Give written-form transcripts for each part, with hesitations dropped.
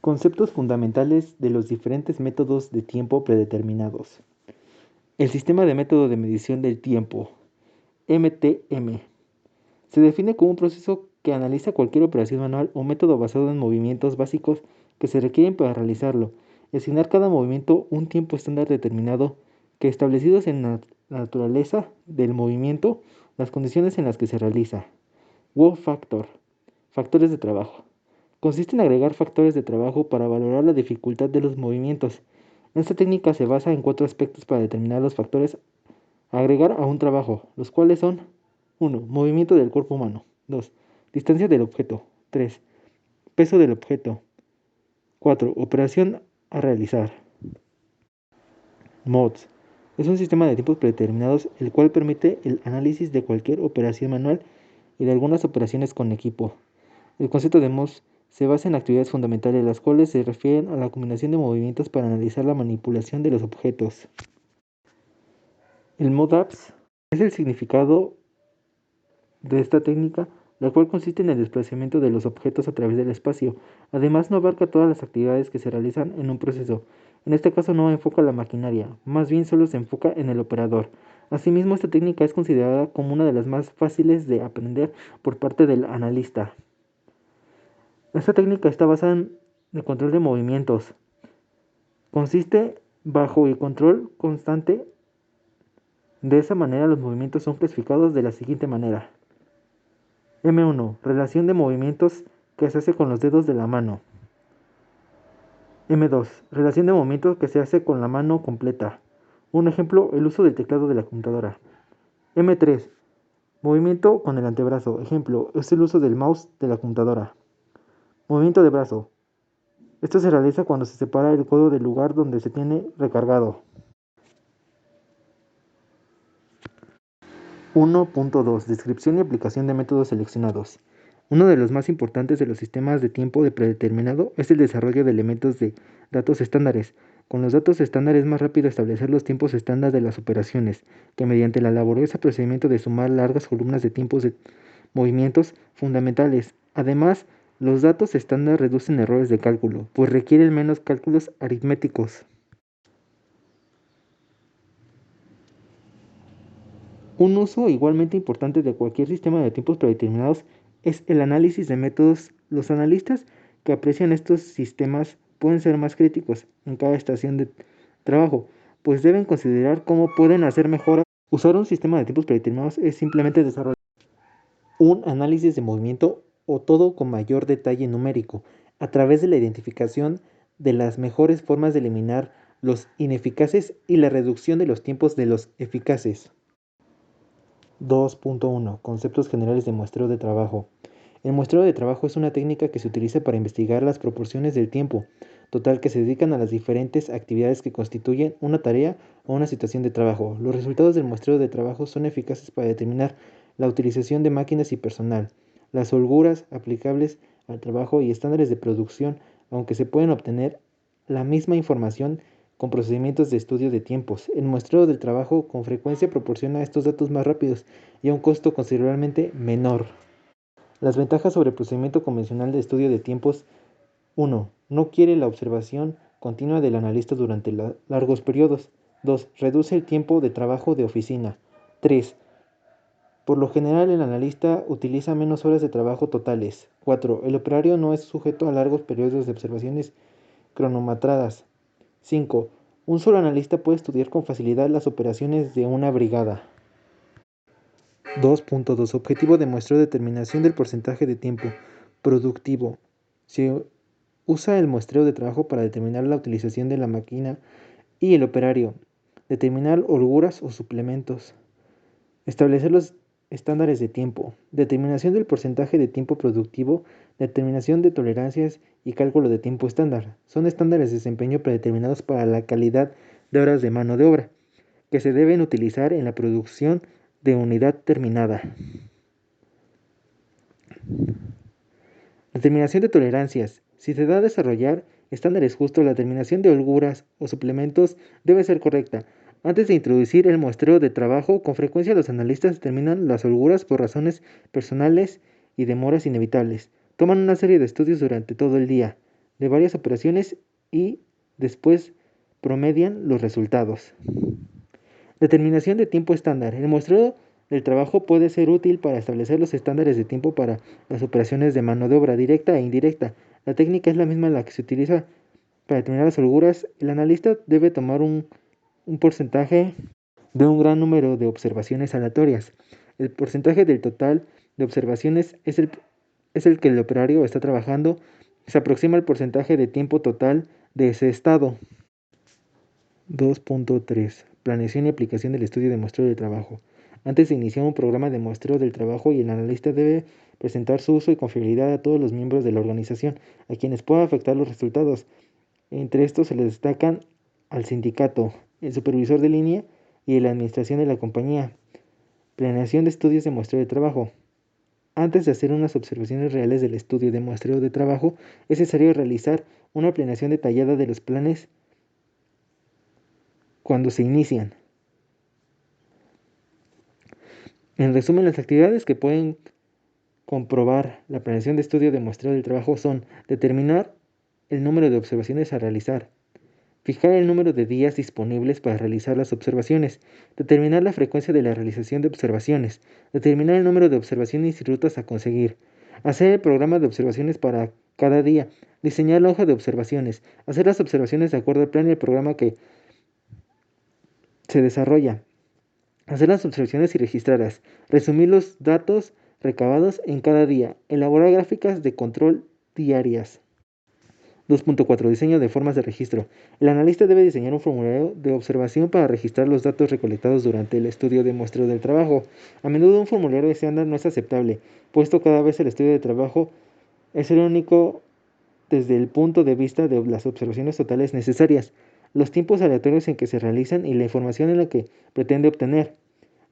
Conceptos fundamentales de los diferentes métodos de tiempo predeterminados. El sistema de método de medición del tiempo, MTM, se define como un proceso que analiza cualquier operación manual o método basado en movimientos básicos que se requieren para realizarlo, y asignar cada movimiento un tiempo estándar determinado que establecidos en la naturaleza del movimiento, las condiciones en las que se realiza. Wow Factor, factores de trabajo. Consiste en agregar factores de trabajo para valorar la dificultad de los movimientos. Esta técnica se basa en 4 aspectos para determinar los factores a agregar a un trabajo, los cuales son: 1. Movimiento del cuerpo humano. 2. Distancia del objeto. 3. Peso del objeto. 4. Operación a realizar. MODS. Es un sistema de tiempos predeterminados el cual permite el análisis de cualquier operación manual y de algunas operaciones con equipo. El concepto de MODS se basa en actividades fundamentales, las cuales se refieren a la combinación de movimientos para analizar la manipulación de los objetos. El MODAPS es el significado de esta técnica, la cual consiste en el desplazamiento de los objetos a través del espacio. Además, no abarca todas las actividades que se realizan en un proceso. En este caso no enfoca la maquinaria, más bien solo se enfoca en el operador. Asimismo, esta técnica es considerada como una de las más fáciles de aprender por parte del analista. Esta técnica está basada en el control de movimientos. Consiste bajo el control constante. De esa manera, los movimientos son clasificados de la siguiente manera. M1. Relación de movimientos que se hace con los dedos de la mano. M2. Relación de movimientos que se hace con la mano completa. Un ejemplo, el uso del teclado de la computadora. M3. Movimiento con el antebrazo. Ejemplo, es el uso del mouse de la computadora. Movimiento de brazo. Esto se realiza cuando se separa el codo del lugar donde se tiene recargado. 1.2. Descripción y aplicación de métodos seleccionados. Uno de los más importantes de los sistemas de tiempo de predeterminado es el desarrollo de elementos de datos estándares. Con los datos estándar es más rápido establecer los tiempos estándar de las operaciones, que mediante el laborioso procedimiento de sumar largas columnas de tiempos de movimientos fundamentales. Además, los datos estándar reducen errores de cálculo, pues requieren menos cálculos aritméticos. Un uso igualmente importante de cualquier sistema de tiempos predeterminados es el análisis de métodos. Los analistas que aprecian estos sistemas pueden ser más críticos en cada estación de trabajo, pues deben considerar cómo pueden hacer mejoras. Usar un sistema de tiempos predeterminados es simplemente desarrollar un análisis de movimiento o todo con mayor detalle numérico, a través de la identificación de las mejores formas de eliminar los ineficaces y la reducción de los tiempos de los eficaces. 2.1. Conceptos generales de muestreo de trabajo. El muestreo de trabajo es una técnica que se utiliza para investigar las proporciones del tiempo total que se dedican a las diferentes actividades que constituyen una tarea o una situación de trabajo. Los resultados del muestreo de trabajo son eficaces para determinar la utilización de máquinas y personal, las holguras aplicables al trabajo y estándares de producción, aunque se pueden obtener la misma información con procedimientos de estudio de tiempos. El muestreo del trabajo con frecuencia proporciona estos datos más rápidos y a un costo considerablemente menor. Las ventajas sobre el procedimiento convencional de estudio de tiempos. 1. No quiere la observación continua del analista durante largos periodos. 2. Reduce el tiempo de trabajo de oficina. 3. Por lo general, el analista utiliza menos horas de trabajo totales. 4. El operario no es sujeto a largos periodos de observaciones cronometradas. 5. Un solo analista puede estudiar con facilidad las operaciones de una brigada. 2.2. Objetivo de muestreo: determinación del porcentaje de tiempo productivo. Se usa el muestreo de trabajo para determinar la utilización de la máquina y el operario, determinar holguras o suplementos, establecer los estándares de tiempo, determinación del porcentaje de tiempo productivo, determinación de tolerancias y cálculo de tiempo estándar. Son estándares de desempeño predeterminados para la calidad de horas de mano de obra, que se deben utilizar en la producción de unidad terminada. Determinación de tolerancias. Si se da a desarrollar estándares justos, la determinación de holguras o suplementos debe ser correcta. Antes de introducir el muestreo de trabajo, con frecuencia los analistas determinan las holguras por razones personales y demoras inevitables. Toman una serie de estudios durante todo el día. de varias operaciones y después promedian los resultados. Determinación de tiempo estándar. El muestreo del trabajo puede ser útil para establecer los estándares de tiempo para las operaciones de mano de obra directa e indirecta. La técnica es la misma en la que se utiliza para determinar las holguras. El analista debe tomar un porcentaje de un gran número de observaciones aleatorias. El porcentaje del total de observaciones es el que el operario está trabajando. Se aproxima al porcentaje de tiempo total de ese estado. 2.3. Planeación y aplicación del estudio de muestreo de trabajo. Antes de iniciar un programa de muestreo del trabajo, el analista debe presentar su uso y confiabilidad a todos los miembros de la organización, a quienes pueda afectar los resultados. Entre estos se les destacan al sindicato, el supervisor de línea y la administración de la compañía. Planeación de estudios de muestreo de trabajo. Antes de hacer unas observaciones reales del estudio de muestreo de trabajo, es necesario realizar una planeación detallada de los planes cuando se inician. En resumen, las actividades que pueden comprobar la planeación de estudio de muestreo del trabajo son determinar el número de observaciones a realizar, fijar el número de días disponibles para realizar las observaciones, determinar la frecuencia de la realización de observaciones, determinar el número de observaciones y rutas a conseguir, hacer el programa de observaciones para cada día, diseñar la hoja de observaciones, hacer las observaciones de acuerdo al plan y el programa que se desarrolla, hacer las observaciones y registrarlas, resumir los datos recabados en cada día, elaborar gráficas de control diarias. 2.4. Diseño de formas de registro. El analista debe diseñar un formulario de observación para registrar los datos recolectados durante el estudio de muestreo del trabajo. A menudo un formulario estándar no es aceptable, puesto cada vez el estudio de trabajo es el único desde el punto de vista de las observaciones totales necesarias, los tiempos aleatorios en que se realizan y la información en la que pretende obtener.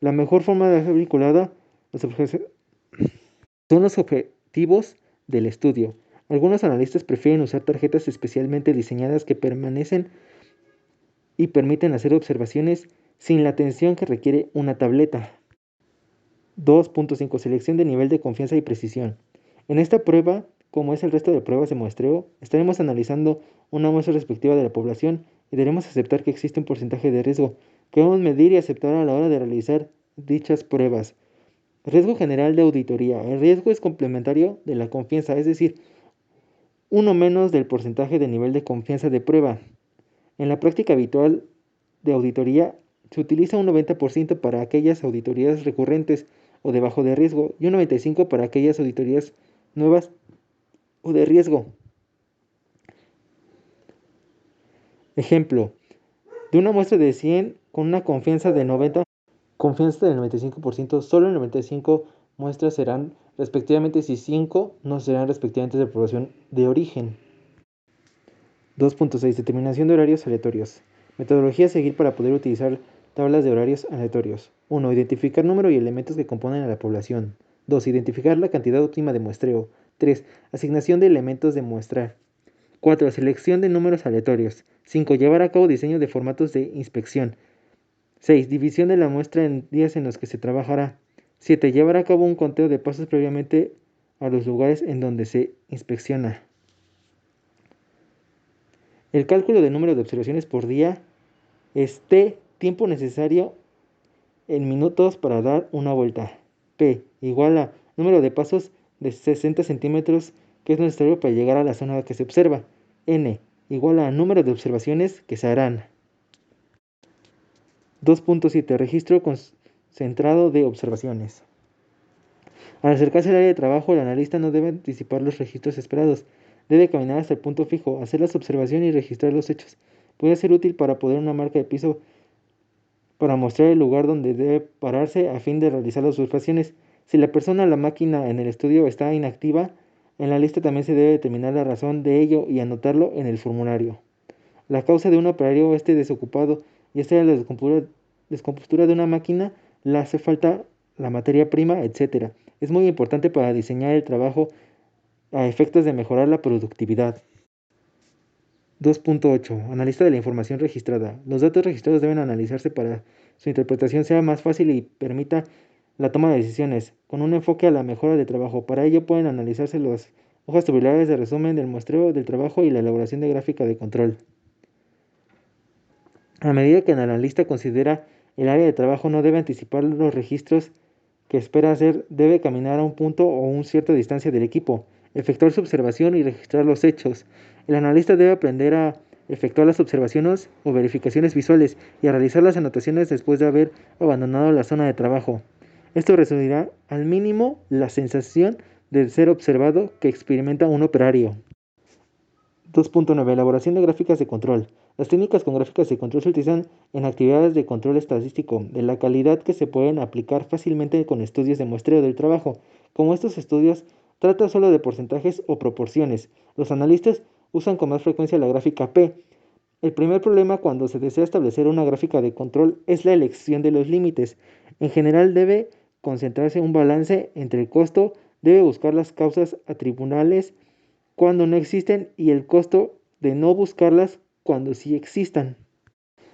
La mejor forma de hacer vinculada son los objetivos del estudio. Algunos analistas prefieren usar tarjetas especialmente diseñadas que permanecen y permiten hacer observaciones sin la atención que requiere una tableta. 2.5. Selección de nivel de confianza y precisión. En esta prueba, como es el resto de pruebas de muestreo, estaremos analizando una muestra respectiva de la población y debemos aceptar que existe un porcentaje de riesgo que debemos medir y aceptar a la hora de realizar dichas pruebas. Riesgo general de auditoría. El riesgo es complementario de la confianza, es decir, uno menos del porcentaje de nivel de confianza de prueba. En la práctica habitual de auditoría se utiliza un 90% para aquellas auditorías recurrentes o de bajo de riesgo y un 95% para aquellas auditorías nuevas o de riesgo. Ejemplo, de una muestra de 100 con una confianza de 90, confianza del 95%, solo en 95 muestras serán respectivamente si 5 no serán respectivamente de población de origen. 2.6. Determinación de horarios aleatorios. Metodología a seguir para poder utilizar tablas de horarios aleatorios. 1. Identificar número y elementos que componen a la población. 2. Identificar la cantidad óptima de muestreo. 3. Asignación de elementos de muestrar. 4. Selección de números aleatorios. 5. Llevar a cabo diseño de formatos de inspección. 6. División de la muestra en días en los que se trabajará. 7. Llevar a cabo un conteo de pasos previamente a los lugares en donde se inspecciona. El cálculo del número de observaciones por día es T, tiempo necesario en minutos para dar una vuelta. P igual a número de pasos de 60 centímetros que es necesario para llegar a la zona que se observa. N igual a número de observaciones que se harán. 2.7. Registro concentrado de observaciones. Al acercarse al área de trabajo, el analista no debe anticipar los registros esperados. Debe caminar hasta el punto fijo, hacer las observaciones y registrar los hechos. Puede ser útil para poner una marca de piso para mostrar el lugar donde debe pararse a fin de realizar las observaciones. Si la persona o la máquina en el estudio está inactiva, en la lista también se debe determinar la razón de ello y anotarlo en el formulario. La causa de un operario esté desocupado y esta es la descompostura de una máquina, le hace falta la materia prima, etc. Es muy importante para diseñar el trabajo a efectos de mejorar la productividad. 2.8. Analista de la información registrada. Los datos registrados deben analizarse para su interpretación sea más fácil y permita la toma de decisiones, con un enfoque a la mejora de trabajo. Para ello pueden analizarse las hojas tabulares de resumen del muestreo del trabajo y la elaboración de gráfica de control. A medida que el analista considera el área de trabajo, no debe anticipar los registros que espera hacer, debe caminar a un punto o una cierta distancia del equipo, efectuar su observación y registrar los hechos. El analista debe aprender a efectuar las observaciones o verificaciones visuales y a realizar las anotaciones después de haber abandonado la zona de trabajo. Esto reducirá al mínimo la sensación de ser observado que experimenta un operario. 2.9. Elaboración de gráficas de control. Las técnicas con gráficas de control se utilizan en actividades de control estadístico de la calidad que se pueden aplicar fácilmente con estudios de muestreo del trabajo. Como estos estudios tratan solo de porcentajes o proporciones, los analistas usan con más frecuencia la gráfica P. El primer problema cuando se desea establecer una gráfica de control es la elección de los límites. En general debe concentrarse un balance entre el costo, debe buscar las causas atribunales cuando no existen y el costo de no buscarlas cuando sí existan.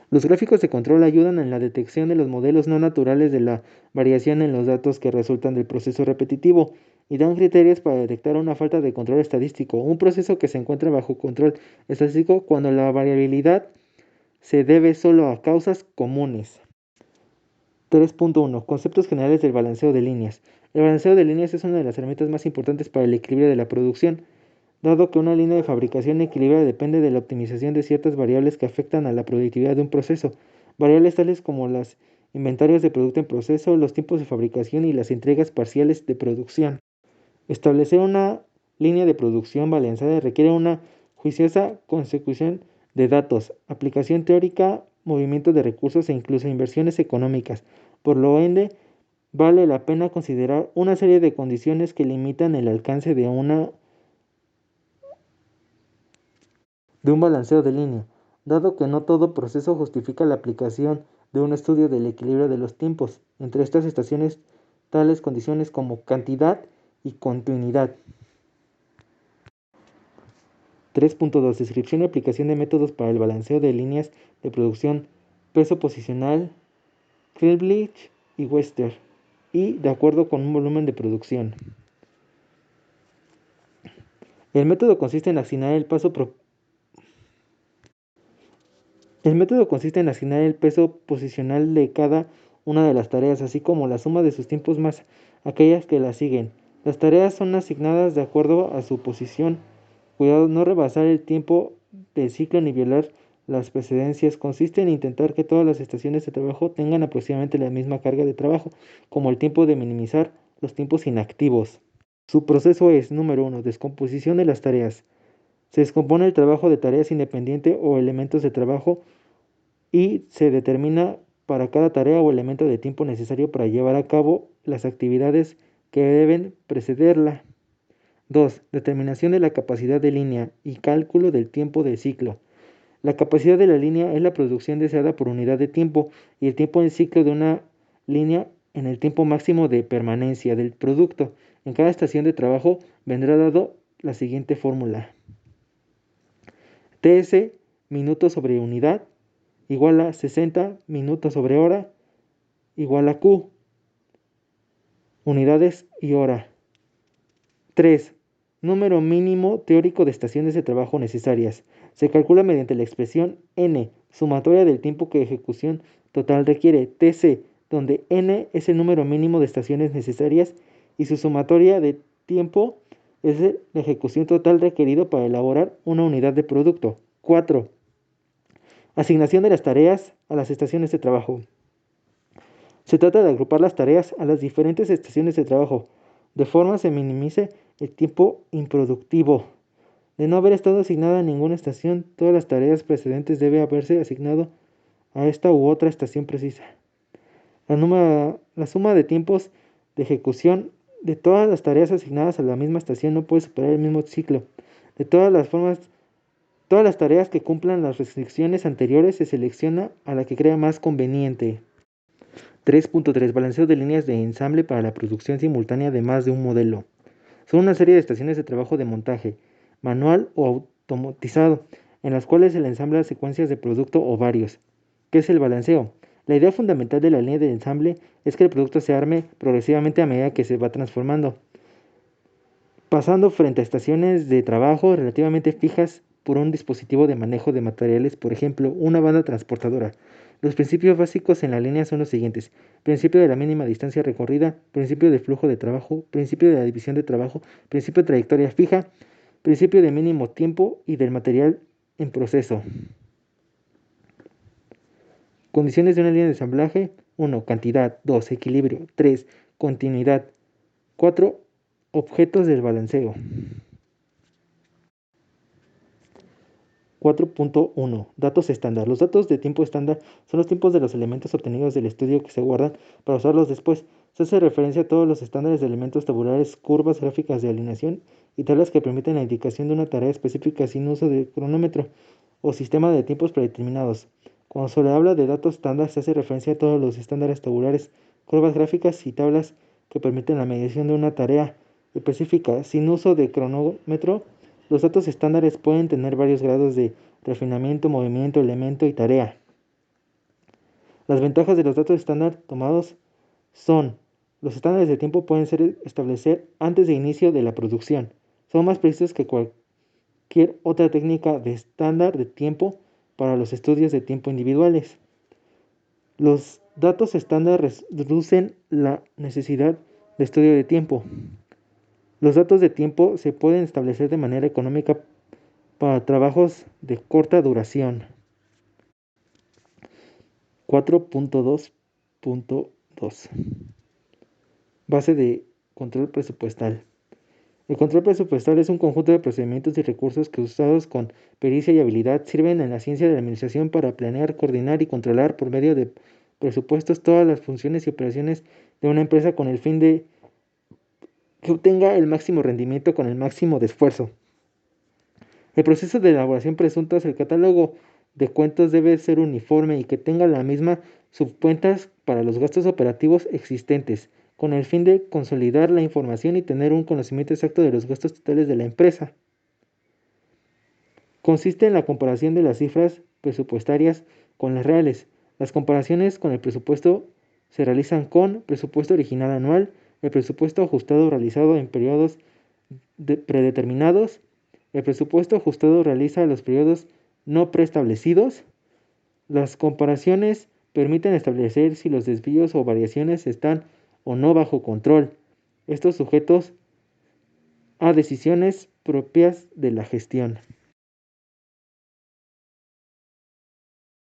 Los gráficos de control ayudan en la detección de los modelos no naturales de la variación en los datos que resultan del proceso repetitivo y dan criterios para detectar una falta de control estadístico, un proceso que se encuentra bajo control estadístico cuando la variabilidad se debe solo a causas comunes. 3.1. Conceptos generales del balanceo de líneas. El balanceo de líneas es una de las herramientas más importantes para el equilibrio de la producción, dado que una línea de fabricación equilibrada depende de la optimización de ciertas variables que afectan a la productividad de un proceso. Variables tales como los inventarios de producto en proceso, los tiempos de fabricación y las entregas parciales de producción. Establecer una línea de producción balanceada requiere una juiciosa consecución de datos, aplicación teórica, movimiento de recursos e incluso inversiones económicas. Por lo ende, vale la pena considerar una serie de condiciones que limitan el alcance de un balanceo de línea, dado que no todo proceso justifica la aplicación de un estudio del equilibrio de los tiempos entre estas estaciones, tales condiciones como cantidad y continuidad. 3.2. Descripción y aplicación de métodos para el balanceo de líneas de producción, peso posicional, Philblich y Wester, y de acuerdo con un volumen de producción. El método consiste en asignar el peso posicional de cada una de las tareas, así como la suma de sus tiempos más aquellas que las siguen. Las tareas son asignadas de acuerdo a su posición. Cuidado no rebasar el tiempo del ciclo ni violar las precedencias. Consiste en intentar que todas las estaciones de trabajo tengan aproximadamente la misma carga de trabajo, como el tiempo de minimizar los tiempos inactivos. Su proceso es, número 1, descomposición de las tareas. Se descompone el trabajo de tareas independientes o elementos de trabajo y se determina para cada tarea o elemento de tiempo necesario para llevar a cabo las actividades que deben precederla. 2. Determinación de la capacidad de línea y cálculo del tiempo de ciclo. La capacidad de la línea es la producción deseada por unidad de tiempo y el tiempo en ciclo de una línea en el tiempo máximo de permanencia del producto. En cada estación de trabajo vendrá dado la siguiente fórmula. TS minutos sobre unidad igual a 60 minutos sobre hora igual a Q unidades y hora. 3. Número mínimo teórico de estaciones de trabajo necesarias. Se calcula mediante la expresión N, sumatoria del tiempo que ejecución total requiere, TC, donde N es el número mínimo de estaciones necesarias y su sumatoria de tiempo es la ejecución total requerido para elaborar una unidad de producto. 4. Asignación de las tareas a las estaciones de trabajo. Se trata de agrupar las tareas a las diferentes estaciones de trabajo, de forma que se minimice el tiempo improductivo. De no haber estado asignada a ninguna estación, todas las tareas precedentes debe haberse asignado a esta u otra estación precisa. La suma de tiempos de ejecución de todas las tareas asignadas a la misma estación no puede superar el mismo ciclo. De todas las tareas que cumplan las restricciones anteriores se selecciona a la que crea más conveniente. 3.3. Balanceo de líneas de ensamble para la producción simultánea de más de un modelo. Son una serie de estaciones de trabajo de montaje, manual o automatizado, en las cuales se ensambla secuencias de producto o varios. ¿Qué es el balanceo? La idea fundamental de la línea de ensamble es que el producto se arme progresivamente a medida que se va transformando. pasando frente a estaciones de trabajo relativamente fijas por un dispositivo de manejo de materiales, por ejemplo, una banda transportadora. Los principios básicos en la línea son los siguientes: principio de la mínima distancia recorrida, principio de flujo de trabajo, principio de la división de trabajo, principio de trayectoria fija, principio de mínimo tiempo y del material en proceso. Condiciones de una línea de ensamblaje: 1. Cantidad. 2. Equilibrio. 3. Continuidad. 4. Objetos del balanceo. 4.1. Datos estándar. Los datos de tiempo estándar son los tiempos de los elementos obtenidos del estudio que se guardan para usarlos después. Se hace referencia a todos los estándares de elementos tabulares, curvas gráficas de alineación y tablas que permiten la indicación de una tarea específica sin uso de cronómetro o sistema de tiempos predeterminados. Cuando se le habla de datos estándar, se hace referencia a todos los estándares tabulares, curvas gráficas y tablas que permiten la medición de una tarea específica sin uso de cronómetro. Los datos estándares pueden tener varios grados de refinamiento, movimiento, elemento y tarea. Las ventajas de los datos estándar tomados son: los estándares de tiempo pueden ser establecer antes de inicio de la producción. Son más precisos que cualquier otra técnica de estándar de tiempo para los estudios de tiempo individuales. Los datos estándar reducen la necesidad de estudio de tiempo. Los datos de tiempo se pueden establecer de manera económica para trabajos de corta duración. 4.2.2. Base de control presupuestal. El control presupuestal es un conjunto de procedimientos y recursos que, usados con pericia y habilidad, sirven en la ciencia de la administración para planear, coordinar y controlar por medio de presupuestos todas las funciones y operaciones de una empresa con el fin de que obtenga el máximo rendimiento con el máximo de esfuerzo. El proceso de elaboración presunta es el catálogo de cuentas debe ser uniforme y que tenga la misma subcuentas para los gastos operativos existentes, con el fin de consolidar la información y tener un conocimiento exacto de los gastos totales de la empresa. Consiste en la comparación de las cifras presupuestarias con las reales. Las comparaciones con el presupuesto se realizan con presupuesto original anual, el presupuesto ajustado realizado en periodos predeterminados. El presupuesto ajustado realiza los periodos no preestablecidos. Las comparaciones permiten establecer si los desvíos o variaciones están o no bajo control. Estos sujetos a decisiones propias de la gestión.